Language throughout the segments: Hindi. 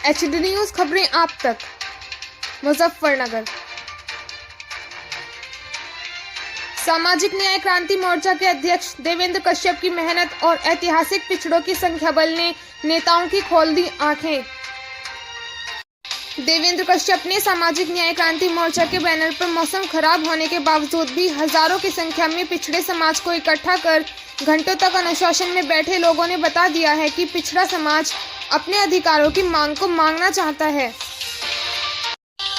HD न्यूज़ खबरें आप तक। मुजफ्फरनगर। सामाजिक न्याय क्रांति मोर्चा के अध्यक्ष देवेंद्र कश्यप की मेहनत और ऐतिहासिक पिछड़ों की संख्या बल ने नेताओं की खोल दी आंखें। देवेंद्र कश्यप ने सामाजिक न्याय क्रांति मोर्चा के बैनर पर मौसम खराब होने के बावजूद भी हजारों की संख्या में पिछड़े समाज को इकट्ठा कर घंटों तक अनुशासन में बैठे लोगों ने बता दिया है कि पिछड़ा समाज अपने अधिकारों की मांग को मांगना चाहता है।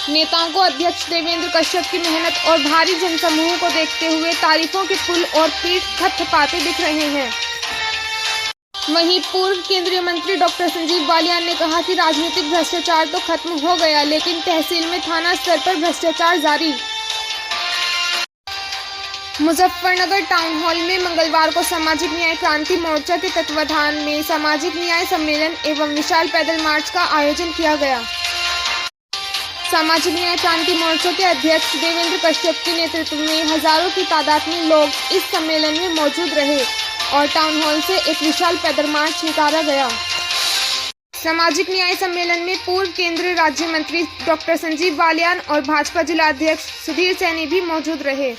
नेताओं को अध्यक्ष देवेंद्र कश्यप की मेहनत और भारी जनसमूह को देखते हुए तारीफों के पुल और पीठ थपथपाते दिख रहे हैं। वहीं पूर्व केंद्रीय मंत्री डॉक्टर संजीव बालियान ने कहा कि राजनीतिक भ्रष्टाचार तो खत्म हो गया, लेकिन तहसील में थाना स्तर पर भ्रष्टाचार जारी। मुजफ्फरनगर टाउन हॉल में मंगलवार को सामाजिक न्याय क्रांति मोर्चा के तत्वाधान में सामाजिक न्याय सम्मेलन एवं विशाल पैदल मार्च का आयोजन किया गया। सामाजिक न्याय क्रांति मोर्चा के अध्यक्ष देवेंद्र कश्यप के नेतृत्व में हजारों की तादाद में लोग इस सम्मेलन में मौजूद रहे और टाउन हॉल से एक विशाल पैदल मार्च निकाला गया। सामाजिक न्याय सम्मेलन में पूर्व केंद्रीय राज्य मंत्री डॉक्टर संजीव बालियान और भाजपा जिला अध्यक्ष सुधीर सैनी भी मौजूद रहे।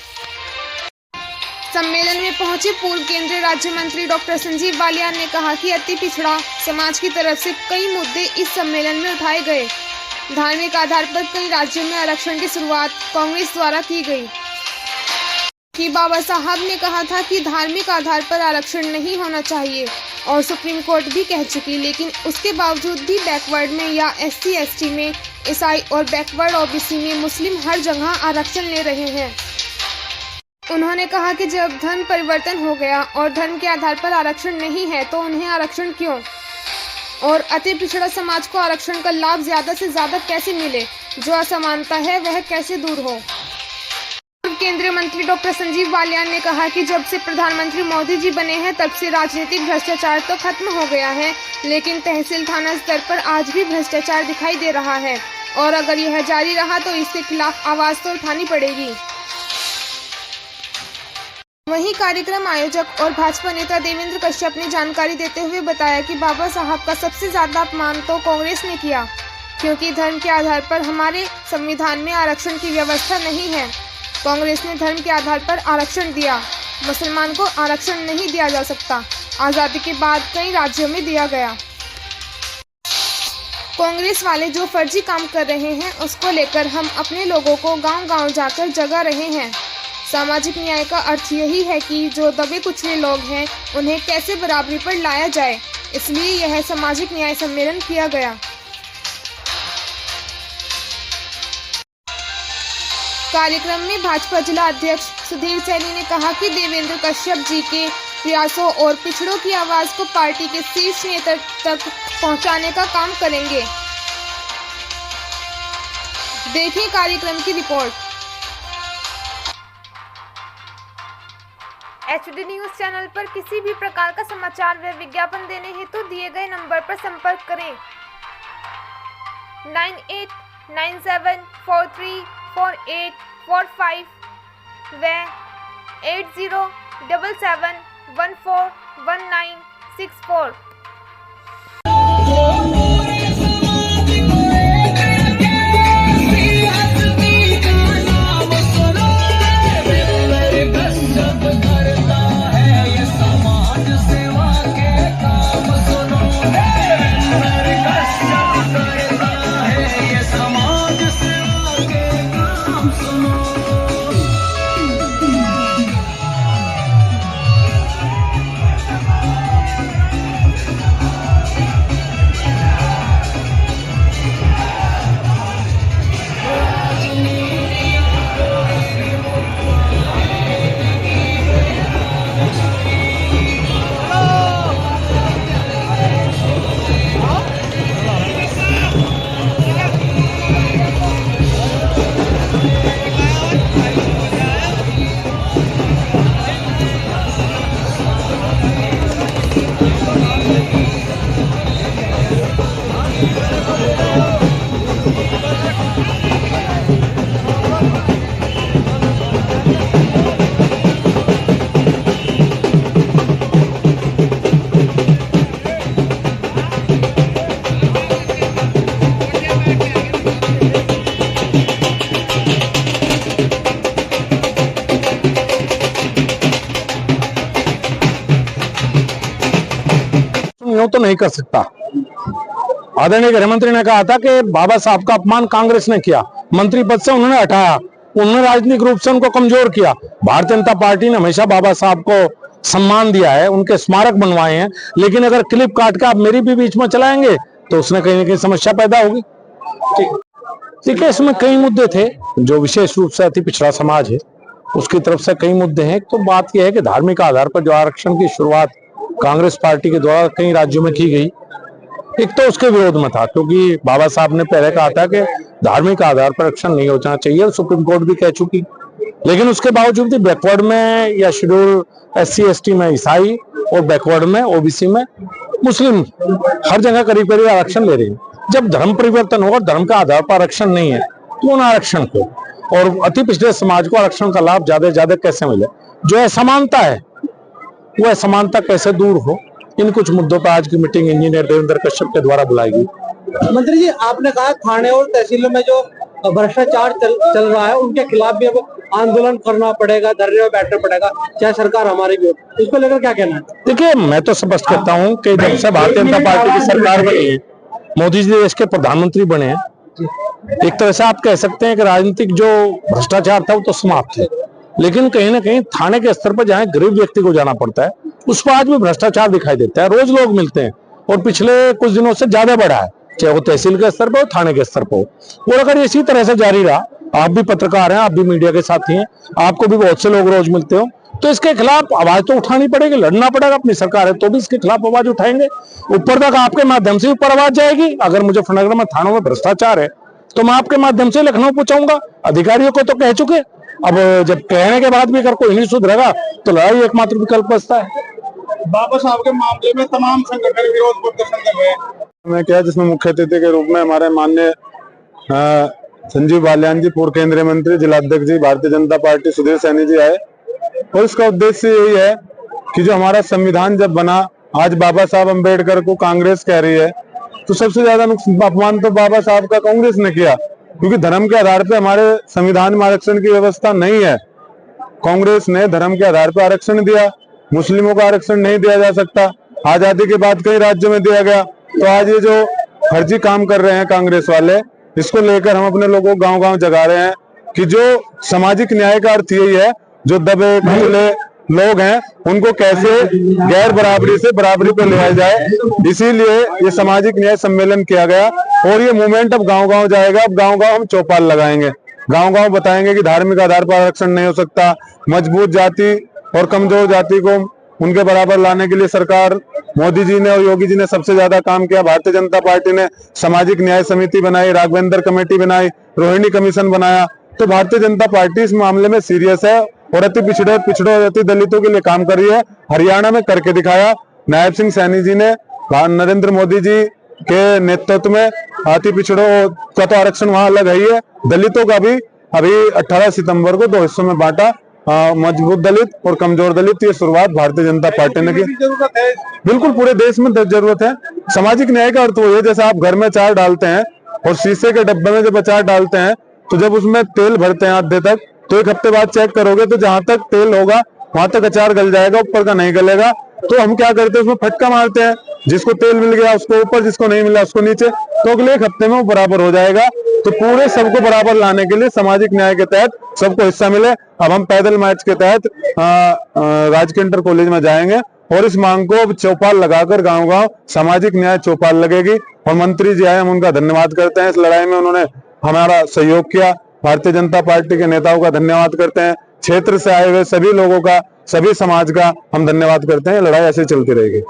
सम्मेलन में पहुंचे पूर्व केंद्रीय राज्य मंत्री डॉक्टर संजीव बालियान ने कहा कि अति पिछड़ा समाज की तरफ से कई मुद्दे इस सम्मेलन में उठाए गए। धार्मिक आधार पर कई राज्यों में आरक्षण की शुरुआत कांग्रेस द्वारा की गई। कि बाबा साहब ने कहा था कि धार्मिक आधार पर आरक्षण नहीं होना चाहिए और सुप्रीम कोर्ट भी कह चुकी, लेकिन उसके बावजूद भी बैकवर्ड में या SC ST में ईसाई और बैकवर्ड OBC में मुस्लिम हर जगह आरक्षण ले रहे हैं। उन्होंने कहा कि जब धर्म परिवर्तन हो गया और धर्म के आधार पर आरक्षण नहीं है तो उन्हें आरक्षण क्यों, और अति पिछड़ा समाज को आरक्षण का लाभ ज्यादा से ज्यादा कैसे मिले, जो असमानता है वह कैसे दूर हो। केंद्रीय मंत्री डॉक्टर संजीव बालियान ने कहा कि जब से प्रधानमंत्री मोदी जी बने हैं तब से राजनीतिक भ्रष्टाचार तो खत्म हो गया है, लेकिन तहसील थाना स्तर पर आज भी भ्रष्टाचार दिखाई दे रहा है और अगर यह जारी रहा तो इसके खिलाफ आवाज तो उठानी पड़ेगी। वहीं कार्यक्रम आयोजक और भाजपा नेता देवेंद्र कश्यप ने जानकारी देते हुए बताया कि बाबा साहब का सबसे ज्यादा अपमान तो कांग्रेस ने किया, क्योंकि धर्म के आधार पर हमारे संविधान में आरक्षण की व्यवस्था नहीं है। कांग्रेस ने धर्म के आधार पर आरक्षण दिया, मुसलमान को आरक्षण नहीं दिया जा सकता। आजादी के बाद कई राज्यों में दिया गया। कांग्रेस वाले जो फर्जी काम कर रहे हैं उसको लेकर हम अपने लोगों को गांव-गांव जाकर जगा रहे हैं। सामाजिक न्याय का अर्थ यही है कि जो दबे कुचले लोग हैं उन्हें कैसे बराबरी पर लाया जाए, इसलिए यह सामाजिक न्याय सम्मेलन किया गया। कार्यक्रम में भाजपा जिला अध्यक्ष सुधीर सैनी ने कहा कि देवेंद्र कश्यप जी के प्रयासों और पिछड़ों की आवाज को पार्टी के शीर्ष नेतृत्व तक पहुंचाने का काम करेंगे। देखें कार्यक्रम की रिपोर्ट। HD न्यूज़ चैनल पर किसी भी प्रकार का समाचार व विज्ञापन देने हेतु दिए गए नंबर पर संपर्क करें 9897434845 व 8077141964। नहीं कर सकता। आदरणीय गृहमंत्री ने कहा था कि बाबा साहब का अपमान कांग्रेस ने किया, मंत्री पद से उन्होंने हटाया, उन्होंने राजनीतिक रूप से उनको कमजोर किया। भारतीय जनता पार्टी ने हमेशा बाबा साहब को सम्मान दिया है, उनके स्मारक बनवाए हैं, लेकिन अगर क्लिप काट के आप मेरी भी बीच में चलाएंगे तो उसने कहीं ना कहीं समस्या पैदा होगी। देखिए, इसमें कई मुद्दे थे। जो विशेष रूप से अति पिछड़ा समाज है उसकी तरफ से कई मुद्दे हैं। तो बात यह है कि धार्मिक आधार पर जो आरक्षण की शुरुआत कांग्रेस पार्टी के द्वारा कई राज्यों में की गई, एक तो उसके विरोध में था, क्योंकि बाबा साहब ने पहले कहा था कि धार्मिक आधार पर आरक्षण नहीं होना चाहिए, सुप्रीम कोर्ट भी कह चुकी। लेकिन उसके बावजूद भी बैकवर्ड में या शेड्यूल SC/ST में ईसाई और बैकवर्ड में OBC में मुस्लिम हर जगह करीब करीब आरक्षण ले रहे हैं। जब धर्म परिवर्तन होगा, धर्म का आधार पर आरक्षण नहीं है, तो उन आरक्षण को और अति पिछड़े समाज को आरक्षण का लाभ ज्यादा से ज्यादा कैसे मिले? जो असमानता है वो असमानता कैसे दूर हो, इन कुछ मुद्दों पर आज की मीटिंग इंजीनियर देवेंद्र कश्यप के द्वारा बुलाई गई। मंत्री जी, आपने कहा थाने और तहसीलों में जो भ्रष्टाचार चल रहा है उनके खिलाफ भी अब आंदोलन करना पड़ेगा, धरने में बैठना पड़ेगा, चाहे सरकार हमारी भी हो। इसको लेकर क्या कहना है? देखिए, मैं तो स्पष्ट कहता हूँ कि जब से भारतीय जनता पार्टी की सरकार बनी है, मोदी जी देश के प्रधानमंत्री बने हैं, एक तरह से आप कह सकते हैं कि राजनीतिक जो भ्रष्टाचार था वो तो समाप्त है। लेकिन कहीं ना कहीं थाने के स्तर पर जहाँ गरीब व्यक्ति को जाना पड़ता है उस पर आज भी भ्रष्टाचार दिखाई देता है। रोज लोग मिलते हैं और पिछले कुछ दिनों से ज्यादा बढ़ा है, चाहे वो तहसील के स्तर पर हो, थाने के स्तर पर हो। और अगर इसी तरह से जारी रहा, आप भी पत्रकार हैं, आप भी मीडिया के साथी हैं, आपको भी बहुत से लोग रोज मिलते हो, तो इसके खिलाफ आवाज तो उठानी पड़ेगी, लड़ना पड़ेगा। अपनी सरकार है तो भी इसके खिलाफ आवाज उठाएंगे। ऊपर तक आपके माध्यम से ऊपर आवाज जाएगी। अगर मुजफ्फरनगर में थानों में भ्रष्टाचार है तो मैं आपके माध्यम से लखनऊ पहुंचाऊंगा। अधिकारियों को तो कह चुके, अब जब कहने के बाद भी अगर कोई नहीं सुधरेगा तो लड़ाई एकमात्र विकल्प बचता है। बाबा साहब के मामले में तमाम संगठन विरोध प्रदर्शन कर रहे हैं। मैं क्या, जिसमें मुख्य अतिथि के रूप में हमारे माननीय संजीव बालियान जी, पूर्व केंद्रीय मंत्री, जिलाध्यक्ष जी, भारतीय जनता पार्टी सुधीर सैनी जी आए। और इसका उद्देश्य यही है कि जो हमारा संविधान जब बना, आज बाबा साहब अम्बेडकर को कांग्रेस कह रही है, तो सबसे ज्यादा अपमान तो बाबा साहब का कांग्रेस ने किया, क्योंकि धर्म के आधार पर हमारे संविधान में आरक्षण की व्यवस्था नहीं है। कांग्रेस ने धर्म के आधार पर आरक्षण दिया, मुस्लिमों का आरक्षण नहीं दिया जा सकता। आजादी के बाद कई राज्यों में दिया गया। तो आज ये जो फर्जी काम कर रहे हैं कांग्रेस वाले, इसको लेकर हम अपने लोगों को गांव-गांव जगा रहे हैं कि जो सामाजिक न्याय का अर्थ यही है, जो दबे कुचले लोग हैं उनको कैसे गैर बराबरी से बराबरी पर ले जाए। इसीलिए ये सामाजिक न्याय सम्मेलन किया गया और ये मूवमेंट अब गांव-गांव जाएगा। अब गांव-गांव हम चौपाल लगाएंगे, गांव-गांव बताएंगे कि धार्मिक आधार पर आरक्षण नहीं हो सकता। मजबूत जाति और कमजोर जाति को उनके बराबर लाने के लिए सरकार, मोदी जी ने और योगी जी ने सबसे ज्यादा काम किया। भारतीय जनता पार्टी ने सामाजिक न्याय समिति बनाई, राघवेंद्र कमेटी बनाई, रोहिणी कमीशन बनाया। तो भारतीय जनता पार्टी इस मामले में सीरियस है और अति पिछड़ों अति दलितों के लिए काम कर रही है। हरियाणा में करके दिखाया। नायब सिंह सैनी जी ने नरेंद्र मोदी जी के नेतृत्व में अति पिछड़ों का तो आरक्षण वहां अलग है, दलितों का भी अभी 18 सितंबर को 2 हिस्सों में बांटा। मजबूत दलित और कमजोर दलित, ये शुरुआत भारतीय जनता पार्टी ने की। बिल्कुल पूरे देश में जरूरत है। सामाजिक न्याय का अर्थ वो है, जैसे आप घर में अचार डालते हैं और शीशे के डब्बे में जब अचार डालते हैं तो जब उसमें तेल भरते हैं आधे तक, तो 1 हफ्ते बाद चेक करोगे तो जहां तक तेल होगा वहां तक अचार गल जाएगा, ऊपर का नहीं गलेगा। तो हम क्या करते हैं, उसमें फटका मारते हैं, जिसको तेल मिल गया उसको ऊपर, जिसको नहीं मिला उसको नीचे, तो अगले 1 हफ्ते में वो बराबर हो जाएगा। तो पूरे सबको बराबर लाने के लिए सामाजिक न्याय के तहत सबको हिस्सा मिले। अब हम पैदल मार्च के तहत राजकीय इंटर कॉलेज में जाएंगे और इस मांग को अब चौपाल लगाकर गांव-गांव सामाजिक न्याय चौपाल लगेगी। और मंत्री जी आए, हम उनका धन्यवाद करते हैं। इस लड़ाई में उन्होंने हमारा सहयोग किया। भारतीय जनता पार्टी के नेताओं का धन्यवाद करते हैं। क्षेत्र से आए हुए सभी लोगों का, सभी समाज का हम धन्यवाद करते हैं। लड़ाई ऐसे चलती रहेगी।